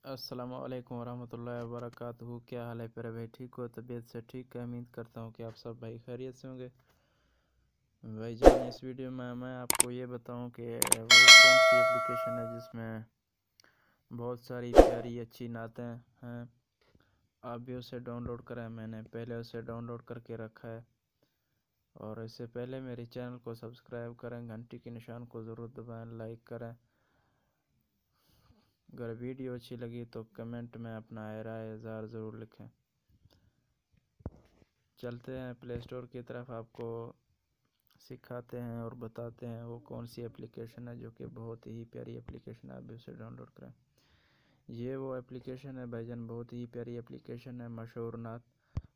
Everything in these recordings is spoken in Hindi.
अस्सलाम वालेकुम वरहमतुल्लाहि वबरकातुहू। क्या हाल है प्यारे भाई? ठीक हो? तबीयत से ठीक है? उम्मीद करता हूँ कि आप सब भाई खैरियत से होंगे। भाई जान, इस वीडियो में मैं आपको ये बताऊं कि वो कौन सी एप्लीकेशन है जिसमें बहुत सारी प्यारी अच्छी नातें हैं। आप भी उसे डाउनलोड करें। मैंने पहले उसे डाउनलोड करके रखा है। और इससे पहले मेरे चैनल को सब्सक्राइब करें, घंटी के निशान को ज़रूर दबाएं, लाइक करें। अगर वीडियो अच्छी लगी तो कमेंट में अपना राय इज़हार ज़रूर लिखें। चलते हैं प्ले स्टोर की तरफ, आपको सिखाते हैं और बताते हैं वो कौन सी एप्लीकेशन है जो कि बहुत ही प्यारी एप्लीकेशन है। आप भी उसे डाउनलोड करें। ये वो एप्लीकेशन है भाईजान, बहुत ही प्यारी एप्लीकेशन है, मशहूर नाथ।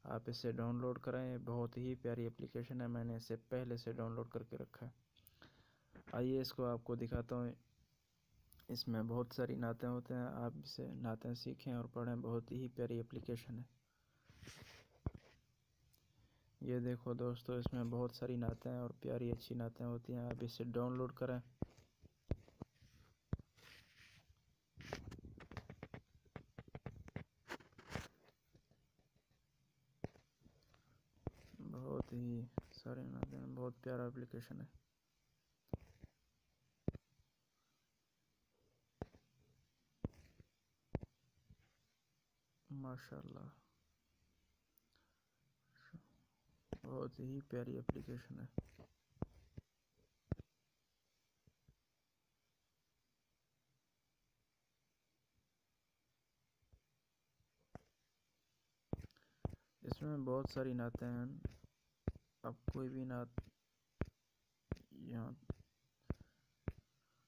आप इसे डाउनलोड करें, बहुत ही प्यारी एप्लीकेशन है। मैंने इसे पहले से डाउनलोड करके रखा है। आइए इसको आपको दिखाता हूँ। इसमें बहुत सारी नातें होते हैं, आप इसे नातें सीखें और पढ़ें। बहुत ही प्यारी एप्लीकेशन है। ये देखो दोस्तों, इसमें बहुत सारी नातें हैं और प्यारी अच्छी नातें होती हैं। आप इसे डाउनलोड करें। बहुत ही सारे नाते हैं, बहुत प्यारा एप्लीकेशन है। माशाल्लाह, बहुत ही प्यारी एप्लीकेशन है। इसमें बहुत सारी नातें हैं। आप कोई भी नात यहाँ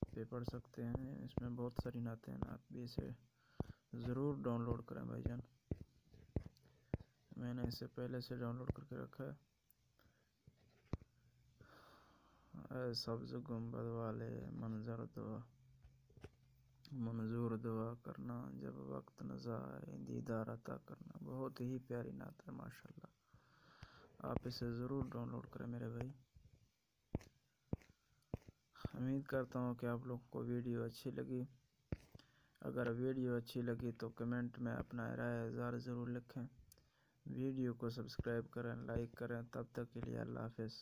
पे पढ़ सकते हैं। इसमें बहुत सारी नातें हैं। आप भी इसे ज़रूर डाउनलोड करें भाईजान। मैंने इसे पहले से डाउनलोड करके रखा है। सब्ज़ गुंबद वाले मंजर दुआ मंजूर दुआ करना, जब वक्त नज़ा आए दीदार अता करना। बहुत ही प्यारी नात है माशाल्लाह। आप इसे ज़रूर डाउनलोड करें मेरे भाई। उम्मीद करता हूँ कि आप लोग को वीडियो अच्छी लगी। अगर वीडियो अच्छी लगी तो कमेंट में अपना राय इज़हार ज़रूर लिखें। वीडियो को सब्सक्राइब करें, लाइक करें। तब तक के लिए अल्लाह हाफ़िज़।